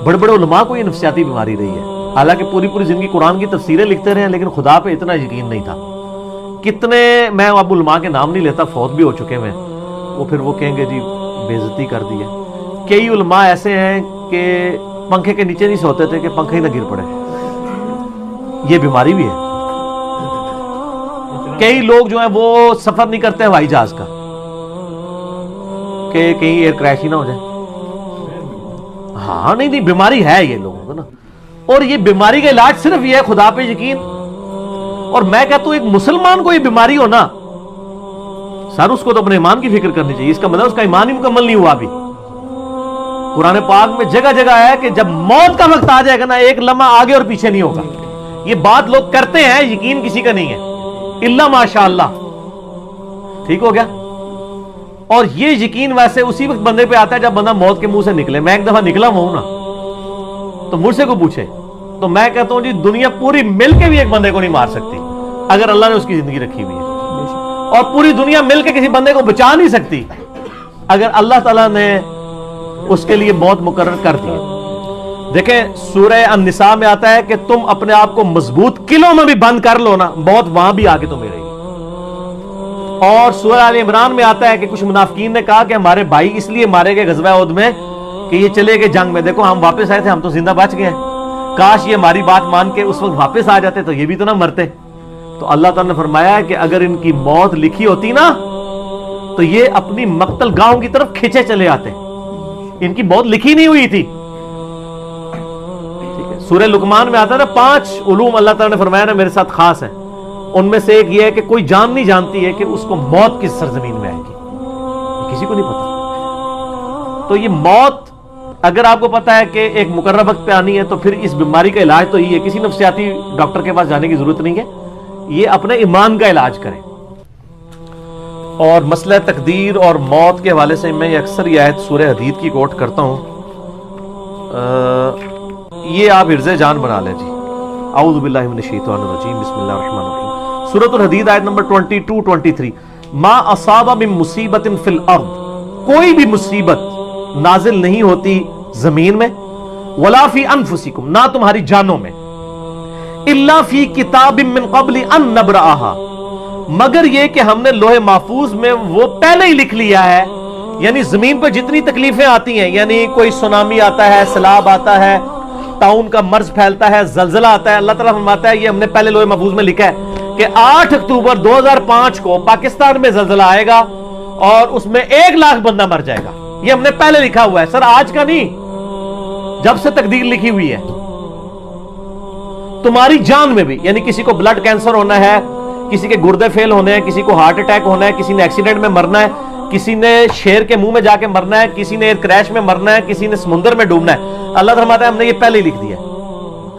بڑے بڑے علماء کو یہ نفسیاتی بیماری رہی ہے، حالانکہ پوری پوری زندگی قرآن کی تفسیریں لکھتے رہے ہیں لیکن خدا پہ اتنا یقین نہیں تھا۔ کتنے، میں اب علماء کے نام نہیں لیتا، فوت بھی ہو چکے ہیں، وہ پھر وہ کہیں گے جی بے عزتی کر دی ہے۔ کئی علماء ایسے ہیں کہ پنکھے کے نیچے نہیں سوتے تھے کہ پنکھا ہی نہ گر پڑے، یہ بیماری بھی ہے۔ کئی لوگ جو ہیں وہ سفر نہیں کرتے ہوائی جہاز کا کہ کہیں ایئر کریش ہی نہ ہو جائے۔ ہاں نہیں بیماری ہے یہ لوگوں کو نا، اور یہ بیماری کا علاج صرف یہ ہے خدا پہ یقین۔ اور میں کہتا ہوں ایک مسلمان کو یہ بیماری ہو نا سر، اس کو تو اپنے ایمان کی فکر کرنی چاہیے، اس کا مطلب اس کا ایمان ہی مکمل نہیں ہوا ابھی۔ قرآن پاک میں جگہ جگہ ہے کہ جب موت کا وقت آ جائے گا نا ایک لمحہ آگے اور پیچھے نہیں ہوگا۔ یہ بات لوگ کرتے ہیں، یقین کسی کا نہیں ہے الا ماشاء اللہ، ٹھیک ہو گیا۔ اور یہ یقین ویسے اسی وقت بندے پہ آتا ہے جب بندہ موت کے منہ سے نکلے۔ میں ایک دفعہ نکلا ہوں نا تو مجھ سے کو پوچھے تو میں کہتا ہوں جی دنیا پوری مل کے بھی ایک بندے کو نہیں مار سکتی اگر اللہ نے اس کی زندگی رکھی ہوئی ہے، اور پوری دنیا مل کے کسی بندے کو بچا نہیں سکتی اگر اللہ تعالیٰ نے اس کے لیے موت مقرر کر دی۔ دیکھیں سورہ النساء میں آتا ہے کہ تم اپنے آپ کو مضبوط قلعوں میں بھی بند کر لو نا، موت وہاں بھی آ کے تمہیں رہے گی۔ اور سورہ آل عمران میں آتا ہے کہ کچھ منافقین نے کہا کہ ہمارے بھائی اس لیے مارے گئے غزوہ احد میں کہ یہ چلے گئے جنگ میں، دیکھو ہم واپس آئے تھے، ہم تو زندہ بچ گئے ہیں، کاش یہ ہماری بات مان کے اس وقت واپس آ جاتے تو یہ بھی تو نہ مرتے۔ تو اللہ تعالیٰ نے فرمایا کہ اگر ان کی موت لکھی ہوتی نا تو یہ اپنی مقتل گاہوں کی طرف کھینچے چلے آتے، ان کی موت لکھی نہیں ہوئی تھی۔ سورہ لقمان میں آتا ہے نا 5 علوم اللہ تعالیٰ نے فرمایا نا میرے ساتھ خاص ہے، ان میں سے ایک یہ ہے کہ کوئی جان نہیں جانتی ہے کہ اس کو موت کس سرزمین میں آئے گی، کسی کو نہیں پتا۔ تو یہ موت اگر آپ کو پتا ہے کہ ایک مقررہ وقت پہ آنی ہے تو پھر اس بیماری کا علاج تو یہ ہے، کسی نفسیاتی ڈاکٹر کے پاس جانے کی ضرورت نہیں ہے، یہ اپنے ایمان کا علاج کریں۔ اور مسئلہ تقدیر اور موت کے حوالے سے میں اکثر یہ آیت سورہ حدید کی کوٹ کرتا ہوں، یہ آپ حفظ جان بنا لیں جی۔ اعوذ باللہ من الشیطان الرجیم، بسم اللہ الرحمن الرحیم۔ سورۃ الحدید آیت نمبر 22-23، ما اصاب من مصیبت فی الارض، کوئی بھی مصیبت نازل نہیں ہوتی زمین میں، ولا فی انفسکم، نہ تمہاری جانوں میں، الا فی کتاب من قبل ان نبرأہا، مگر یہ کہ ہم نے لوح محفوظ میں وہ پہلے ہی لکھ لیا ہے۔ یعنی زمین پر جتنی تکلیفیں آتی ہیں، یعنی کوئی سونامی آتا ہے، سیلاب آتا ہے، طاعون کا مرض پھیلتا ہے، زلزلہ آتا ہے، اللہ تعالیٰ فرماتا ہے یہ ہم نے پہلے لوح محفوظ میں لکھا ہے کہ 8 اکتوبر 2005 کو پاکستان میں زلزلہ آئے گا اور اس میں 1 لاکھ بندہ مر جائے گا، یہ ہم نے پہلے لکھا ہوا ہے۔ سر آج کا نہیں، جب سے تقدیر لکھی ہوئی ہے۔ تمہاری جان میں بھی، یعنی کسی کو بلڈ کینسر ہونا ہے، کسی کے گردے فیل ہونے ہیں، کسی کو ہارٹ اٹیک ہونا ہے، کسی نے ایکسیڈنٹ میں مرنا ہے، کسی نے شیر کے منہ میں جا کے مرنا ہے، کسی نے ایئر کریش میں مرنا ہے، کسی نے سمندر میں ڈوبنا ہے، اللہ فرماتا ہے ہم نے یہ پہلے ہی لکھ دیا ہے،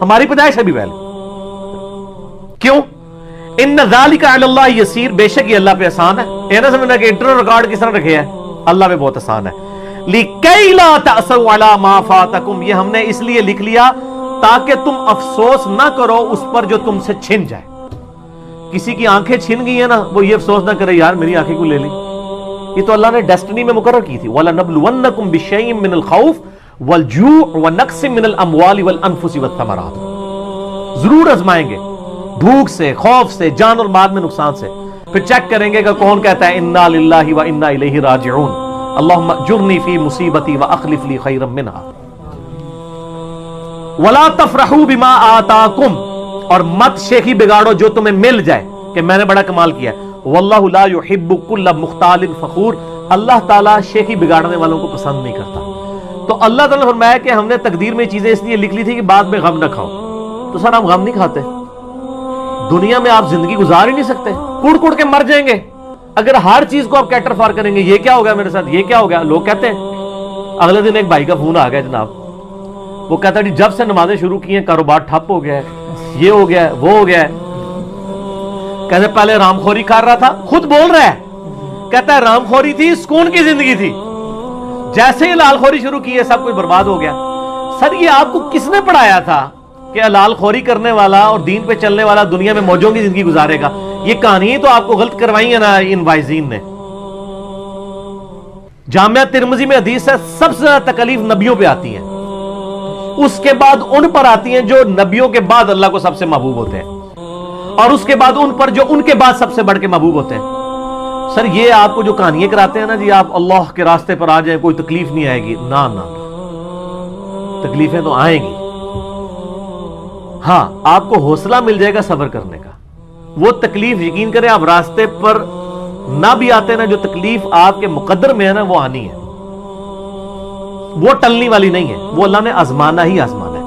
ہماری پیدائش ابھی پہلے۔ کیوں؟ ان ذالک علی اللہ یسیر، بے شک یہ اللہ پہ آسان ہے۔ یہ نہ سمجھنا کہ انٹرنل ریکارڈ کس طرح رکھے ہیں، اللہ پہ بہت آسان ہے۔ لِكَيْ لَا تَأْسَوْا عَلَى مَا فَاتَكُمْ، یہ ہم نے اس لیے لکھ لیا تاکہ تم افسوس نہ کرو اس پر جو تم سے چھن جائے۔ کسی کی آنکھیں چھن گئی ہیں نا، وہ یہ افسوس نہ کرے یار میری آنکھیں کو لے لی، یہ تو اللہ نے ڈیسٹنی میں مقرر کی تھی۔ وَلَنَبْلُوَنَّكُمْ بِشَيْءٍ مِّنَ الْخَوْفِ وَالْجُوعِ وَنَقْصٍ مِّنَ الْأَمْوَالِ وَالْأَنفُسِ وَالثَّمَرَاتِ، ضرور آزمائیں گے، بھوک سے، خوف سے، جان اور مال میں نقصان سے۔ پھر چیک کریں گے کہ کون کہتا ہے اِنَّا لِلَّهِ وَإِنَّا إِلَيْهِ رَاجِعُونَ، اللہم اجرنی فی مصیبتی واخلف لی خیرا منہا۔ وَلَا تَفْرَحُوا بِمَا آتَاكُمْ، اور مت شیخی بگاڑو جو تمہیں مل جائے کہ میں نے بڑا کمال کیا ہے۔ وَاللَّهُ لَا يُحِبُّ كُلَّ مُخْتَالٍ فَخُورٍ، اللہ تعالیٰ شیخی بگاڑنے والوں کو پسند نہیں کرتا۔ تو اللہ تعالیٰ نے فرمایا کہ ہم نے تقدیر میں چیزیں اس لیے لکھ لی تھی کہ بعد میں غم نہ کھاؤ۔ تو سر ہم غم نہیں کھاتے، دنیا میں آپ زندگی گزار ہی نہیں سکتے، کڑ کڑ کے مر جائیں گے اگر ہر چیز کو آپ کیٹر فار کریں گے۔ یہ کیا ہو گیا میرے ساتھ، یہ کیا ہو گیا، لوگ کہتے ہیں۔ اگلے دن ایک بھائی کا فون آ گیا جناب، وہ کہتا ہے جی جب سے نمازیں شروع کی ہیں کاروبار ٹھپ ہو گیا ہے، یہ ہو گیا ہے، وہ ہو گیا ہے۔ کہتے پہلے رام خوری کر رہا تھا، خود بول رہا ہے، کہتا ہے رام خوری تھی، سکون کی زندگی تھی، جیسے ہی لال خوری شروع کی ہے سب کچھ برباد ہو گیا۔ سر یہ آپ کو کس نے پڑھایا تھا کہ لال خوری کرنے والا اور دین پہ چلنے والا دنیا میں موجوں کی زندگی گزارے گا؟ یہ کہانی تو آپ کو غلط کروائی ہے نا ان وائزین نے۔ جامعہ ترمذی میں حدیث ہے سب سے زیادہ تکلیف نبیوں پہ آتی ہیں، اس کے بعد ان پر آتی ہیں جو نبیوں کے بعد اللہ کو سب سے محبوب ہوتے ہیں، اور اس کے بعد ان پر جو ان کے بعد سب سے بڑھ کے محبوب ہوتے ہیں۔ سر یہ آپ کو جو کہانیاں کراتے ہیں نا جی، آپ اللہ کے راستے پر آ جائیں کوئی تکلیف نہیں آئے گی، نہ تکلیفیں تو آئیں گی۔ ہاں آپ کو حوصلہ مل جائے گا صبر کرنے کا۔ وہ تکلیف یقین کریں آپ راستے پر نہ بھی آتے نا، جو تکلیف آپ کے مقدر میں ہے نا وہ آنی ہے، وہ ٹلنی والی نہیں ہے، وہ اللہ نے آزمانا ہی آزمانا ہے،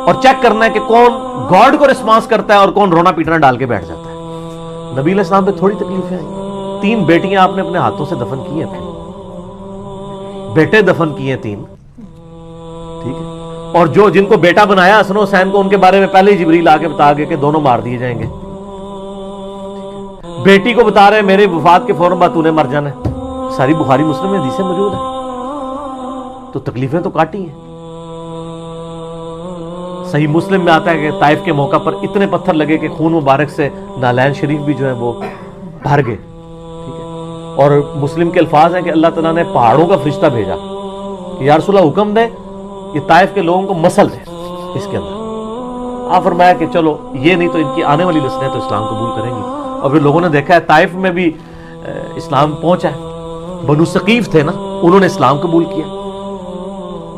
اور چیک کرنا ہے کہ کون گاڈ کو ریسپانس کرتا ہے اور کون رونا پیٹنا ڈال کے بیٹھ جاتا ہے۔ نبی علیہ السلام پہ تھوڑی تکلیفیں آئیں، 3 بیٹیاں آپ نے اپنے ہاتھوں سے دفن کی ہیں، بیٹے دفن کیے 3، ٹھیک ہے، اور جن کو بیٹا بنایا حسن حسین کو، ان کے بارے میں پہلے ہی جبریل آ کے بتا گئے کہ دونوں مار دیے جائیں گے۔ بیٹی کو بتا رہے میرے وفات کے فوراً بعد تو نے مر جانا ہے، ساری بخاری مسلم میں حدیثیں موجود ہیں۔ تو تکلیفیں تو کاٹی ہیں۔ صحیح مسلم میں آتا ہے کہ طائف کے موقع پر اتنے پتھر لگے کہ خون مبارک سے نالین شریف بھی جو ہے وہ بھر گئے، ٹھیک ہے، اور مسلم کے الفاظ ہیں کہ اللہ تعالیٰ نے پہاڑوں کا فرشتہ بھیجا کہ یا رسول اللہ حکم دے کہ طائف کے لوگوں کو مسل دے اس کے اندر۔ آپ فرمایا کہ چلو یہ نہیں تو ان کی آنے والی نسلیں تو اسلام قبول کریں گی، اور پھر لوگوں نے دیکھا ہے طائف میں بھی اسلام پہنچا ہے، بنو ثقیف تھے نا، انہوں نے اسلام قبول کیا۔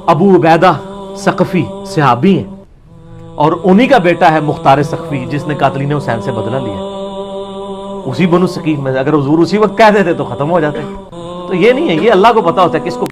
ابو عبیدہ ثقفی صحابی ہیں، اور انہی کا بیٹا ہے مختار ثقفی جس نے قاتلین حسین سے بدلہ لیا، اسی بنو ثقیف میں۔ اگر حضور اسی وقت کہہ دیتے تو ختم ہو جاتے۔ تو یہ نہیں ہے، یہ اللہ کو پتا ہوتا ہے کس کو